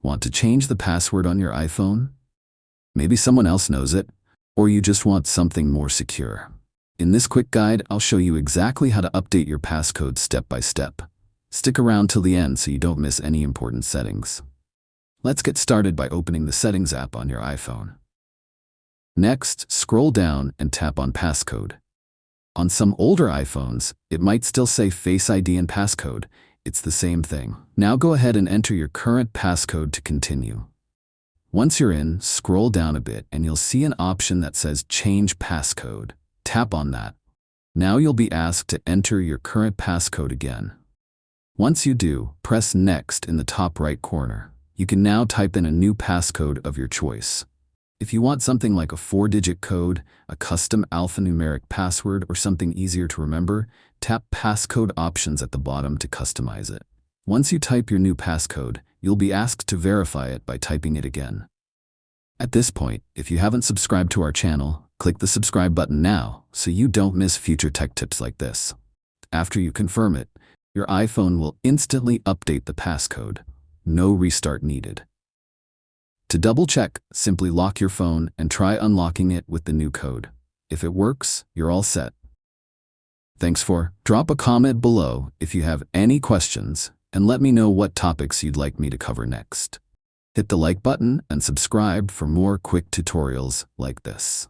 Want to change the password on your iPhone? Maybe someone else knows it, or you just want something more secure. In this quick guide, I'll show you exactly how to update your passcode step by step. Stick around till the end so you don't miss any important settings. Let's get started by opening the Settings app on your iPhone. Next, scroll down and tap on Passcode. On some older iPhones, it might still say Face ID and Passcode. It's the same thing. Now go ahead and enter your current passcode to continue. Once you're in, scroll down a bit and you'll see an option that says Change Passcode. Tap on that. Now you'll be asked to enter your current passcode again. Once you do, press Next in the top right corner. You can now type in a new passcode of your choice. If you want something like a 4-digit code, a custom alphanumeric password, or something easier to remember, tap Passcode Options at the bottom to customize it. Once you type your new passcode, you'll be asked to verify it by typing it again. At this point, if you haven't subscribed to our channel, click the subscribe button now so you don't miss future tech tips like this. After you confirm it, your iPhone will instantly update the passcode. No restart needed. To double-check, simply lock your phone and try unlocking it with the new code. If it works, you're all set. Drop a comment below if you have any questions and let me know what topics you'd like me to cover next. Hit the like button and subscribe for more quick tutorials like this.